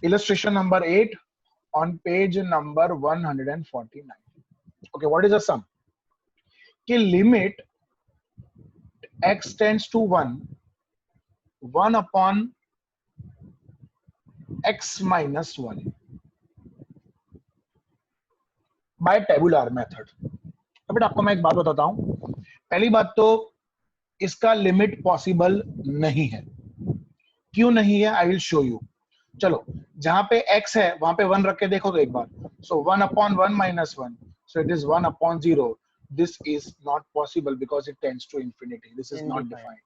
Illustration number 8 on page number 149. Okay, what is the sum? कि limit x tends to 1 upon x minus 1 by tabular method. अब बेटा आपको मैं एक बात बताता हूं. पहली बात तो इसका लिमिट पॉसिबल नहीं है. क्यों नहीं है? I will show you. चलो, जहां पे x है वहां पे 1 रख के देखो तो एक बार. सो 1 upon 1 minus 1, so it is 1 upon 0. This is not possible because it tends to infinity. This is not defined.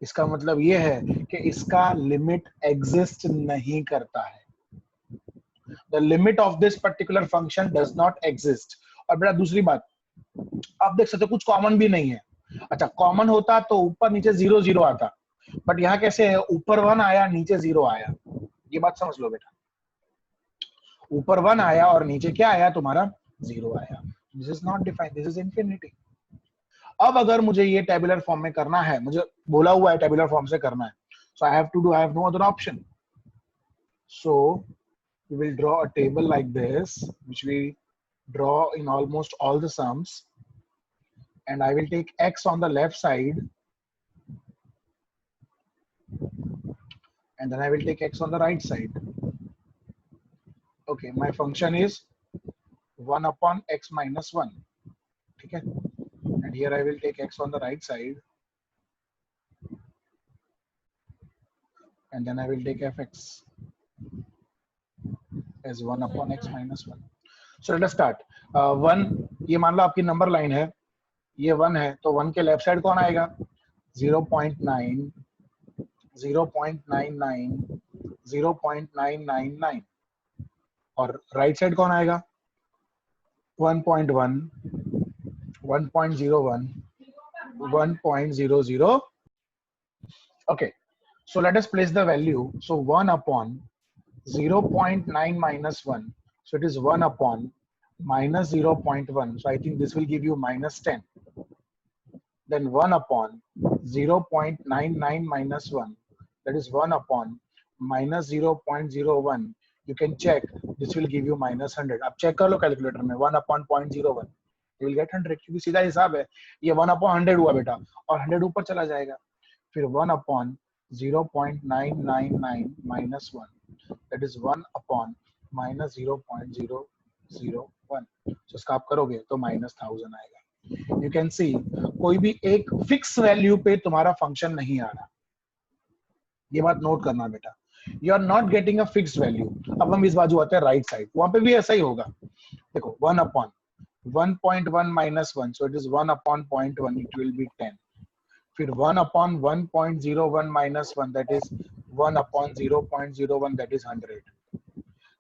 इसका मतलब ये है कि इसका लिमिट एग्जिस्ट नहीं करता है. The limit of this particular function does not exist. और बेटा दूसरी बात, आप देख सकते हो कुछ कॉमन भी नहीं है. अच्छा, कॉमन होता तो ऊपर नीचे 0 0 आता, बट यहाँ कैसे है? ऊपर 1 आया, नीचे 0 आया. ये बात समझ लो बेटा. ऊपर 1 आया और नीचे क्या आया? तुम्हारा 0 आया. This is not defined, this is infinity. अब अगर मुझे ये टेबुलर फॉर्म में करना है, मुझे बोला हुआ है टेबुलर फॉर्म से करना है, so I have no other option. So we will draw a table like this, which we draw in almost all the sums, and I will take x on the left side, and then I will take x on the right side. Okay, my function is 1 upon x minus 1. Okay, and here I will take x on the right side, and then I will take fx as 1 upon x minus 1. So let us start. 1, ये मान लो आपकी number line है, ये 1 है, तो 1 के left side कौन आएगा? 0.9, 0.99, 0.999. और राइट साइड कौन आएगा? 1.1, 1.01, 1.00. Okay, so let us place the value. So 1 upon 0.9 minus 1, so it is 1 upon minus 0.1, so I think this will give you minus 10. Then 1 upon 0.99 minus 1, that is 1 upon minus 0.01. You can check, this will give you minus 100. अब check कर लो calculator में. 1 upon 0.01, you will get 100, क्योंकि सीधा हिसाब है. ये 1 upon 100 हुआ बेटा, और 100 ऊपर चला जाएगा. फिर 1 upon 0.999 minus 1, that is 1 upon minus 0.001. So इसका आप करोगे तो minus 1000 आएगा. You can see कोई भी एक फिक्स वैल्यू पे तुम्हारा फंक्शन नहीं आ रहा. ये बात नोट करना बेटा. You are not getting a fixed value. अब हम इस बाजू आते हैं राइट साइड, वहां पे भी ऐसा ही होगा. देखो 1 upon 1.1 minus 1, so it is 1 upon 0.1, it will be 10. फिर 1 upon 1.01 minus 1, that is 1 upon 0.01, that is 100.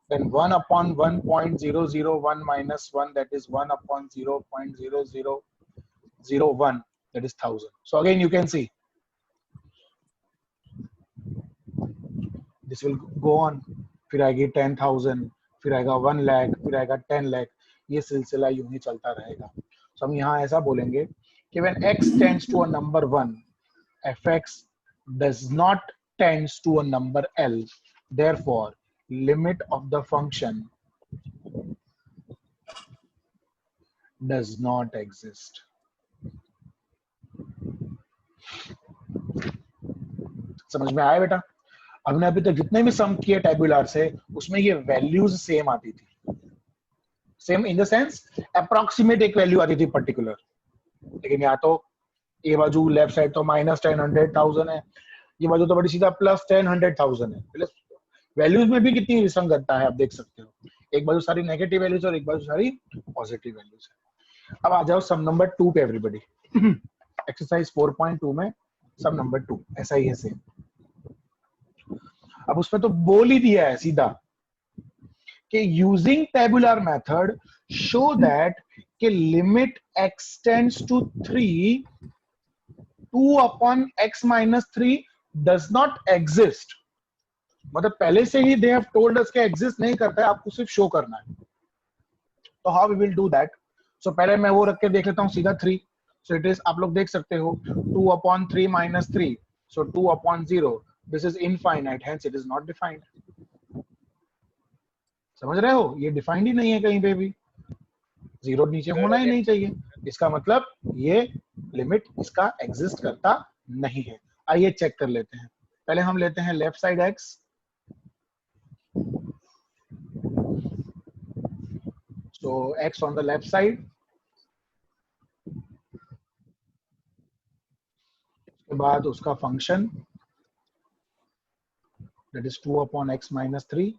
Then 1 upon 1.001 minus 1, that is 1 upon 0.0001, that is 1000. So again you can see this will go on. फिर आएगी 10,000, फिर आएगा 1 lakh, फिर आएगा 10 lakh. ये सिलसिला यूं ही चलता रहेगा. So हम यहाँ ऐसा बोलेंगे कि when x tends to a number 1, fx does not tends to a number L. Therefore, limit of the function does not exist. समझ में आया बेटा? हमने अभी तक जितने भी सम किए टेबुलर से, उसमें ये वैल्यूज सेम आती थी. Same in the sense approximate एक वैल्यू आती थी पर्टिकुलर. लेकिन यहाँ तो ये बाजू लेफ्ट साइड तो माइनस 10 100,000 है, ये बाजू तो बड़ी सीधा प्लस 10 100,000 है. वैल्यूज में भी कितनी विसंगतता है आप देख सकते हो. एक बाजू सारी नेगेटिव वैल्यूज और एक बाजू सारी पॉजिटिव वैल्यूज है. अब आ जाओ सम नंबर 2 पे एवरीबॉडी. एक्सरसाइज 4.2 में सम नंबर 2 ऐसा ही है सेम. अब उसमें तो बोल ही दिया है सीधा कि using tabular method show that कि limit x tends to 3, 2 upon x minus 3 does not exist. मतलब पहले से ही they have told us कि exist नहीं करता है, आपको सिर्फ शो करना है. तो how we will do that? So पहले मैं वो रख के देख लेता हूँ सीधा 3. So it is, आप लोग देख सकते हो 2 upon 3 minus 3, so 2 upon 0, this is infinite, hence it is not defined. समझ रहे हो, ये डिफाइंड ही नहीं है कहीं पे भी, जीरो नीचे होना ही नहीं चाहिए, इसका मतलब ये लिमिट इसका एग्जिस्ट करता नहीं है। आइए चेक कर लेते हैं। पहले हम लेते हैं left side x, so x on the left side, उसके बाद उसका function that is 2 upon x minus 3,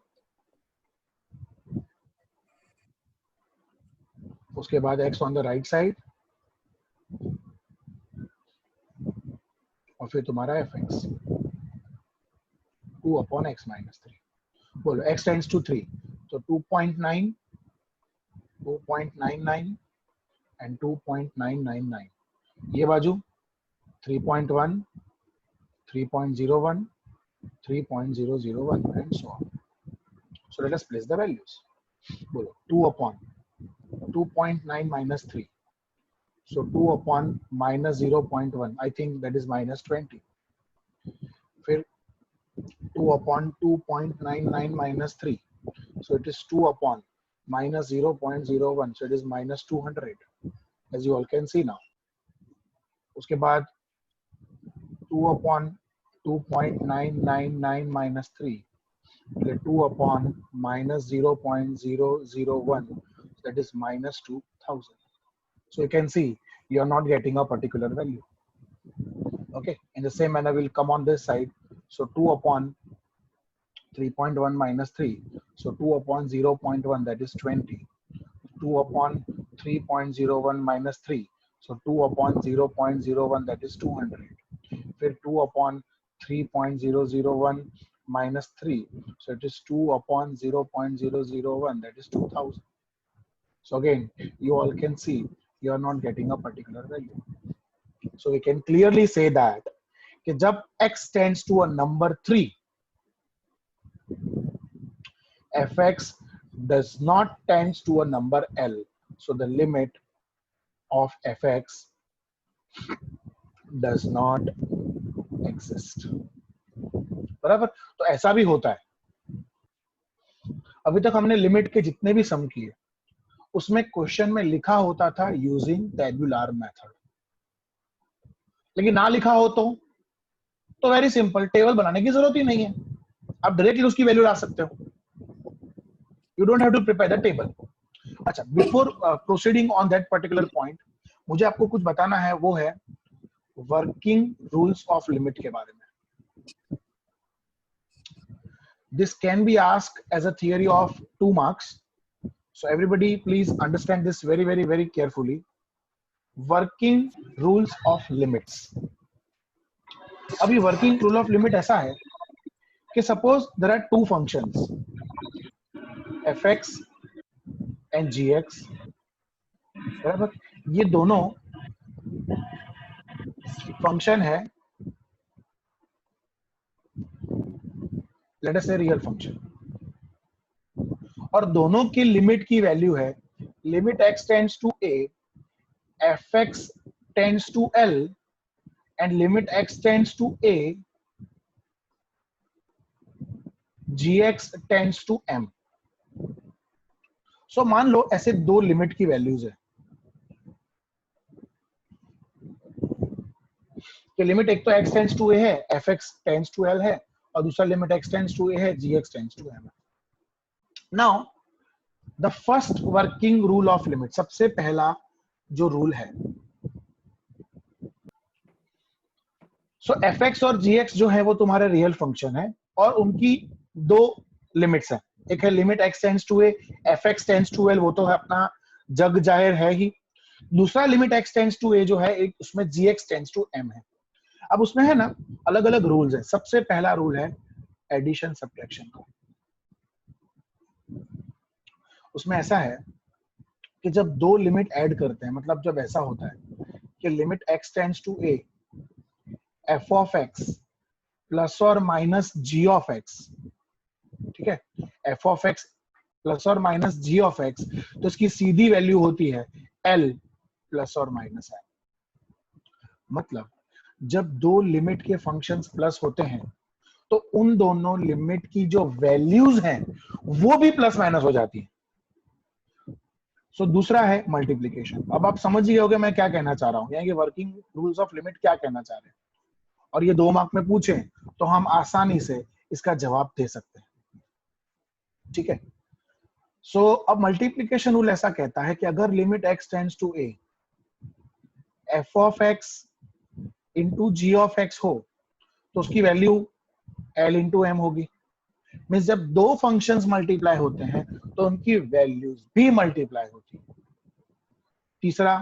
उसके बाद x on the right side, और फिर तुम्हारा fx 2 upon x minus 3। बोलो x tends to 3, तो 2.9, 2.99 and 2.999, ये बाजू 3.1, 3.01, 3.001 and so on. So let us place the values. बोलो 2 upon 2.9 minus 3, so 2 upon minus 0.1, I think that is minus 20. फिर 2 upon 2.99 minus 3, so it is 2 upon minus 0.01, so it is minus 200, as you all can see now. उसके बाद 2 upon 2.999 minus 3, 2 upon minus 0.001, that is minus 2000. So you can see you are not getting a particular value. Okay, in the same manner we'll come on this side. So 2 upon 3.1 minus 3, so 2 upon 0.1, that is 20. 2 upon 3.01 minus 3, so 2 upon 0.01, that is 200. Then 2 upon 3.001 minus 3, so it is 2 upon 0.001, that is 2000. So again, you all can see you are not getting a particular value. So we can clearly say that कि जब x tends to a number 3, fx does not tends to a number L. So the limit of fx does not exist. बराबर, तो ऐसा भी होता है। अभी तक हमने लिमिट के जितने भी सम किए उसमें क्वेश्चन में लिखा होता था यूजिंग टेबुलर मेथड, लेकिन ना लिखा हो तो वेरी सिंपल, टेबल बनाने की जरूरत ही नहीं है, आप डायरेक्टली उसकी वैल्यू ला सकते हो, you don't have to prepare the table. अच्छा, before proceeding on that particular point, मुझे आपको कुछ बताना है, वो है वर्किंग रूल्स ऑफ लिमिट के बारे में। This can be asked as a theory of 2 marks. So everybody please understand this very, very, very carefully. Working rules of limits. अभी working rule of limit ऐसा है कि suppose there are 2 functions, fx and gx, बराबर, ये दोनों function है, let us से real function, और दोनों की लिमिट की वैल्यू है limit x tends to a, fx tends to l and limit x tends to a, gx tends to m। So मान लो ऐसे दो लिमिट की वैल्यूज है, कि लिमिट एक तो x टेंड्स टू a है, fx टेंड्स टू l है, और दूसरा limit x tends to a है, gx टेंड्स टू m है। Now the first working rule of limit, सबसे पहला जो रूल है, सो fx और gx जो है वो तुम्हारे रियल फंक्शन है, और उनकी दो लिमिट्स हैं, एक है limit x tends to a, fx tends to l, वो तो है अपना जग जाहिर है ही, दूसरा limit x tends to a जो है, एक उसमें gx टेंड्स टू m है। अब उसमें है ना अलग अलग रूल्स है। सबसे पहला रूल है एडिशन सब्ट्रैक्शन का। उसमें ऐसा है कि जब दो लिमिट ऐड करते हैं, मतलब जब ऐसा होता है कि limit x tends to a, f of x plus और माइनस g ऑफ x, ठीक है, f ऑफ x प्लस और माइनस g ऑफ x, तो इसकी सीधी वैल्यू होती है l प्लस और माइनस i। मतलब जब दो लिमिट के फंक्शंस प्लस होते हैं तो उन दोनों लिमिट की जो वैल्यूज हैं वो भी प्लस माइनस हो जाती है। सो दूसरा है मल्टीप्लीकेशन। अब आप समझ गए होंगे मैं क्या कहना चाह रहा हूं, यानी कि वर्किंग रूल्स ऑफ लिमिट क्या कहना चाह रहे हैं, और ये 2 मार्क में पूछे तो हम आसानी से इसका जवाब दे सकते हैं। ठीक है, सो अब मल्टीप्लीकेशन रूल ऐसा कहता है कि अगर limit x tends to a, f of x into g of x हो तो उसकी वैल्यू l इंटू m होगी। मीन्स जब दो फंक्शंस मल्टीप्लाई होते हैं तो उनकी वैल्यूज भी मल्टीप्लाई होती है। तीसरा,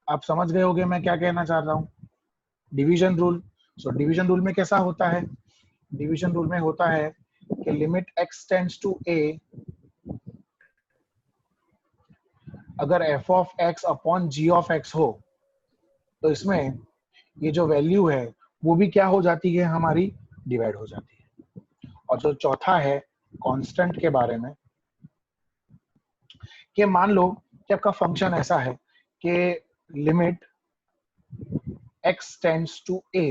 आप समझ गए होंगे मैं क्या कहना चाह रहा हूं, division rule. So division rule में कैसा होता है, डिवीजन रूल में होता है कि limit x tends to a, अगर f of x upon g of x हो तो इसमें ये जो वैल्यू है वो भी क्या हो जाती है, हमारी डिवाइड हो जाती है। और जो चौथा है कांस्टेंट के बारे में, कि मान लो कि आपका फंक्शन ऐसा है कि limit x tends to a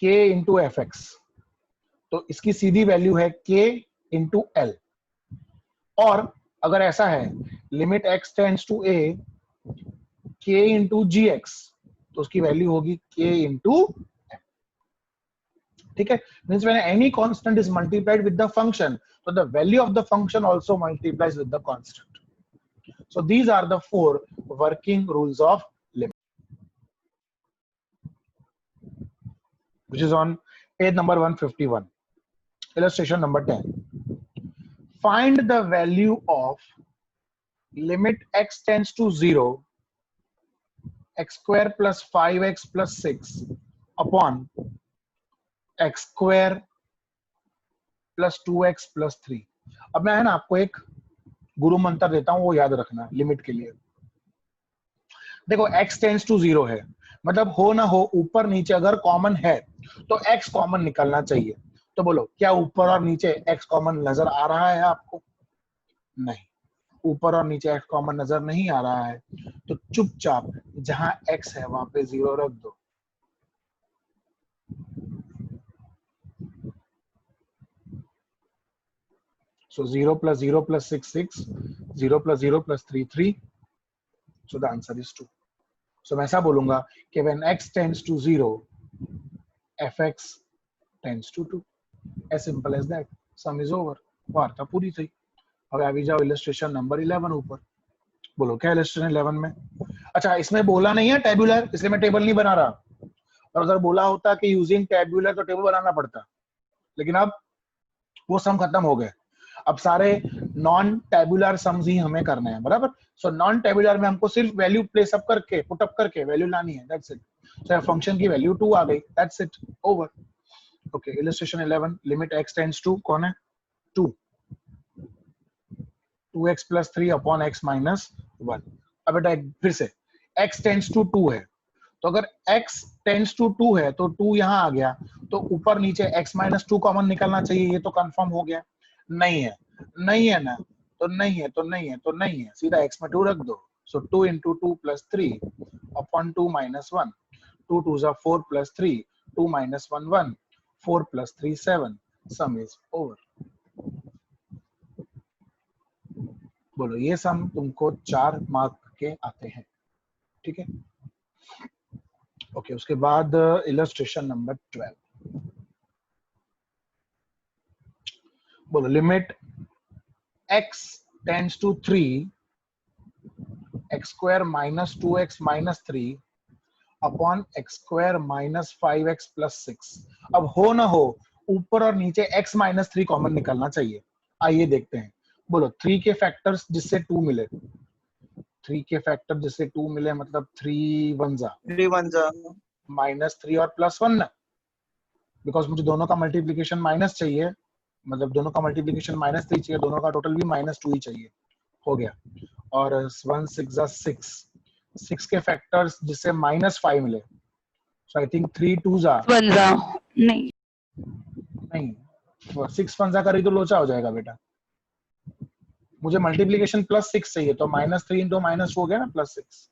k into F X, तो इसकी सीधी वैल्यू है k इंटू एल। और अगर ऐसा है limit x tends to a k into G X, तो उसकी वैल्यू होगी k इंटू m। ठीक है, means when any constant is multiplied with the function, so the value of the function also multiplies with the constant. So these are the 4 working rules of limit, which is on page number 151. Illustration number 10. Find the value of limit x tends to 0, x square plus 5x plus 6 upon x square plus 2x plus 3. अब मैं है ना आपको एक गुरु मंत्र देता हूं, वो याद रखना लिमिट के लिए। देखो x टेंड्स टू 0 है, मतलब हो ना हो ऊपर नीचे अगर कॉमन है तो x कॉमन निकलना चाहिए। तो बोलो क्या ऊपर और नीचे x कॉमन नजर आ रहा है आपको? नहीं, ऊपर और नीचे x कॉमन नजर नहीं आ रहा है, तो चुपचाप जहां x है वहां पे 0 रख दो। So 0 plus 0 plus 6, 6. 0 plus 0 plus 3, 3. So the answer is 2. So मैं ऐसा बोलूंगा कि when x tends to 0, fx tends to 2. As simple as that. Sum is over. वार्ता पूरी थी। अब अभी जाओ इलस्ट्रेशन नंबर 11 ऊपर। बोलो क्या इलस्ट्रेशन 11 में? अच्छा, इसमें बोला नहीं है टेबुलर, इसलिए मैं टेबल नहीं बना रहा। और अगर बोला होता कि यूजिंग टेबुलर तो टेबल बनाना पड़ता, लेकिन अब वो सम खत्म हो गए। अब सारे नॉन टेबुलर सम्स ही हमें करने हैं, बराबर। सो नॉन टेबुलर में हमको सिर्फ वैल्यू प्लेस अप करके पुट अप करके वैल्यू लानी है, दैट्स इट। सो फंक्शन की वैल्यू 2 आ गई, that's it, over. Okay, illustration 11, limit x tends to कौन है? 2, 2x plus 3 upon x minus 1। अब बेटा फिर से x टेंड्स टू 2 है, तो अगर x टेंड्स टू 2 है तो 2 यहां आ गया, तो ऊपर नीचे x माइनस 2 कॉमन निकलना चाहिए, ये तो कंफर्म हो गया। नहीं है, नहीं है ना, तो नहीं है, तो नहीं है, तो नहीं है, सीधा x में 2 रख दो। सो 2 इंटू 2 प्लस 3 अपॉन 2 माइनस 1, 2 2 जा 4 plus 3, 2 minus 1 1, 4 plus 3 7, some is over. बोलो ये सम तुमको 4 मार्क के आते हैं, ठीक है। ओके, उसके बाद इलस्ट्रेशन नंबर 12। बोलो limit x tends to 3, x square minus 2x minus 3 upon x square minus 5x plus 6। अब हो ना हो ऊपर और नीचे x माइनस 3 कॉमन निकलना चाहिए। आइए देखते हैं। बोलो 3 के फैक्टर्स जिससे 2 मिले, 3 के फैक्टर जिससे 2 मिले मतलब 3 1 जा माइनस 3 और प्लस 1 ना, बिकॉज मुझे दोनों का मल्टीप्लीकेशन माइनस चाहिए, मतलब दोनों का मल्टीप्लीकेशन माइनस 3 चाहिए, दोनों का टोटल भी माइनस 2 ही चाहिए। हो गया। और 1 6 जा 6, 6 के फैक्टर्स जिससे माइनस 5 मिले, सो आई थिंक 3 2 जा नहीं, 6 1 जा करी तो लोचा हो जाएगा बेटा। मुझे मल्टीप्लीकेशन प्लस 6 चाहिए, तो माइनस 3 इंटू माइनस 2 हो गया ना, प्लस 6।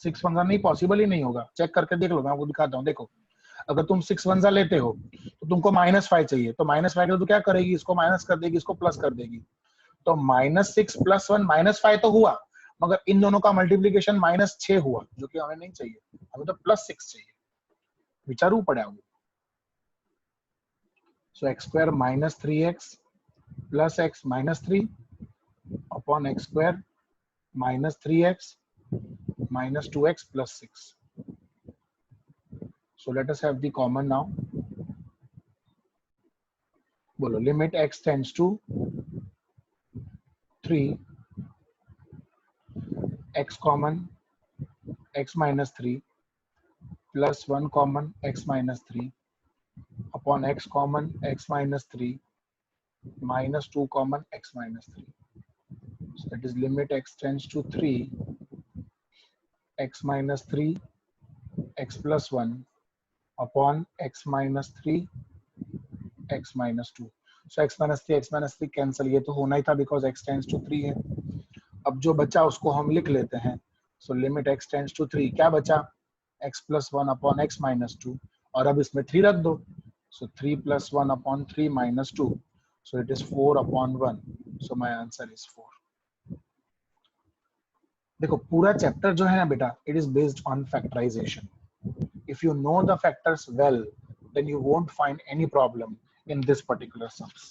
6 वंजा नहीं, पॉसिबल ही नहीं होगा, चेक करके देख लो, मैं आपको दिखाता हूँ। देखो अगर तुम 6 वंजा लेते हो तो तुमको -5 चाहिए, तो -5 तो क्या करेगी, इसको माइनस कर देगी, इसको प्लस कर देगी। तो -6 + 1 -5 तो हुआ, मगर इन दोनों का मल्टीप्लीकेशन -6 हुआ, जो कि हमें नहीं चाहिए, हमें तो +6 चाहिए। विचारू पड़ा वो। सो x² - 3x + x - 3 upon x² - 3x - 2x + 6. So let us have the common now. बोलो limit x tends to 3, x common x - 3 plus 1 common x - 3 upon x common x - 3 minus 2 common x - 3. So that is limit x tends to 3, x - 3 x plus 1 upon x - 3 x - 2. So x - 3 x - 3 cancel, ये तो होना ही था because x tends to 3 है। अब जो बचा उसको हम लिख लेते हैं। So limit x tends to 3, क्या बचा, x plus 1 upon x minus 2, और अब इसमें 3 रख दो। सो 3 plus 1 upon 3 minus 2, so it is 4 upon 1. So my answer is 4. देखो पूरा चैप्टर जो है ना बेटा, it is based on factorisation. If you know the factors well, then you won't find any problem in this particular sums.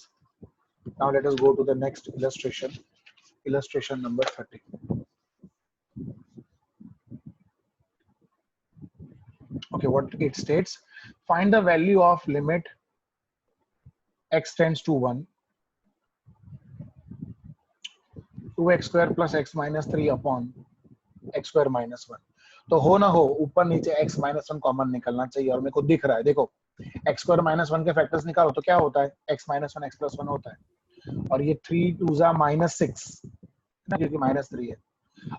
Now let us go to the next illustration, illustration number 30. Okay, what it states, find the value of limit x tends to 1, 2x² plus x minus 3 upon x² minus 1. तो हो ना हो ऊपर नीचे x minus 1 common निकलना चाहिए, और मेरे को दिख रहा है, देखो x² minus 1 के फैक्टर्स निकालो तो क्या होता है, x minus 1 x plus 1 होता है, और ये 3 2 -6 ना, क्योंकि -3 है।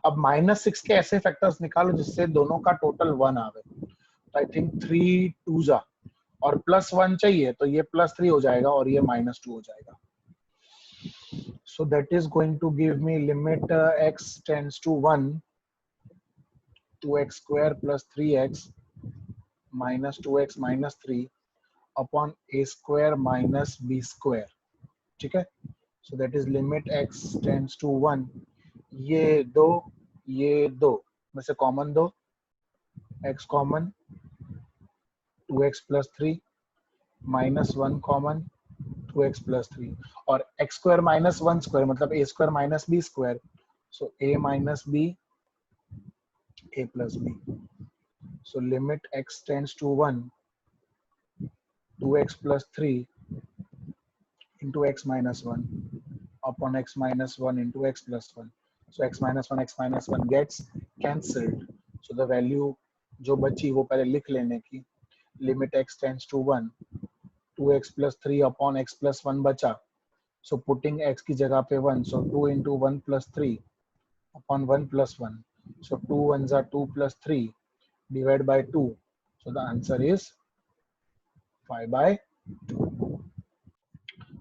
अब -6 के ऐसे फैक्टर्स निकालो जिससे दोनों का टोटल 1 आवे। तो आई थिंक 3 2 और +1 चाहिए, तो ये +3 हो जाएगा और ये -2 हो जाएगा। So that is going to give me limit x tends to 1, 2x² plus 3x minus 2x minus 3 upon a² minus b², ठीक है। So that is limit x tends to 1, ये दो में से कॉमन दो, x common 2x plus 3 minus 1 common 2x plus 3, और x² minus 1² मतलब a² minus b², so a minus b, a plus b. So limit x tends to 1, 2x plus 3 into x minus 1 upon x minus 1 into x plus 1. So x minus 1 gets cancelled. So the value जो बची वो पहले लिख लेने की, limit x tends to 1, 2x plus 3 upon x plus 1 बचा, so putting x की जगह पे 1, so 2 into 1 plus 3 upon 1 plus 1, so 2 1s are 2 plus 3 divided by 2, so the answer is 5/2.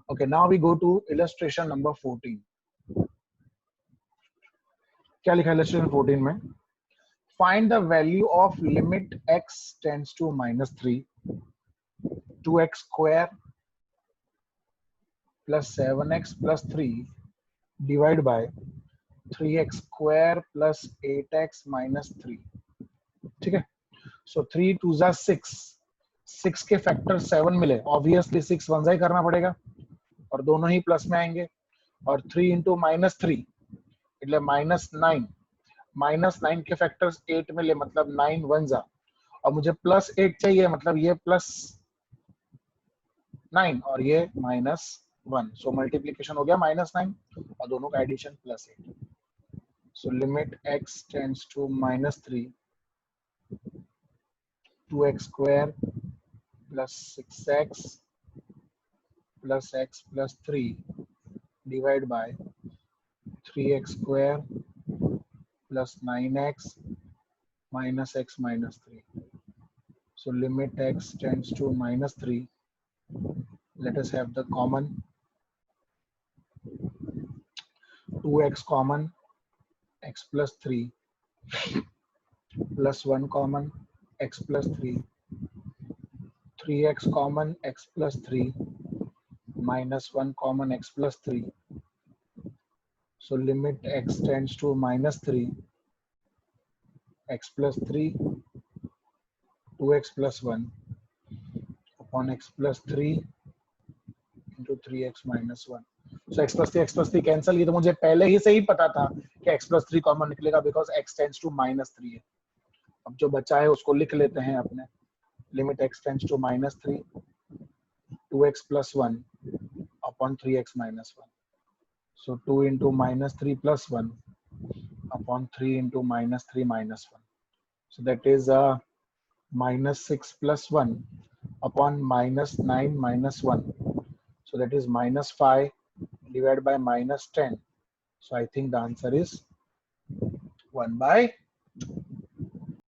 Okay, now we go to illustration number 14. क्या लिखा है illustration 14 में, find the value of limit x tends to -3, 2x² plus 7x plus 3 divided by 3x² plus 8x minus 3, ठीक है। So 3 2s are 6, 6 के factor 7 मिले, obviously 6 1 ही करना पड़ेगा और दोनों ही प्लस में आएंगे, और 3 into -3 એટલે -9, -9 के फैक्टर्स 8 मिले मतलब 9 1s, और मुझे +8 चाहिए मतलब ये +9 और ये -1, सो मल्टीप्लीकेशन हो गया -9 और दोनों का addition +8. So limit x tends to -3, 2x² plus 6x plus x plus 3 divided by 3x² plus 9x minus x minus 3. So limit x tends to -3. Let us have the common, 2x common, x plus 3 plus 1 common, x plus 3, 3x common, x plus 3, minus 1 common, x plus 3. So limit x tends to minus 3, x plus 3, 2x plus 1 upon x plus 3 into 3x minus 1. So x plus 3 cancel, ये तो मुझे पहले ही से ही पता था कि x plus 3 common निकलेगा because x tends to minus 3 है. अब जो बचा है उसको लिख लेते हैं अपने. Limit x tends to minus 3, 2x plus 1 upon 3x minus 1. So 2 into minus 3 plus 1 upon 3 into minus 3 minus 1. So that is minus 6 plus 1 upon minus 9 minus 1. So that is minus 5 divided by minus 10. So I think the answer is 1/10.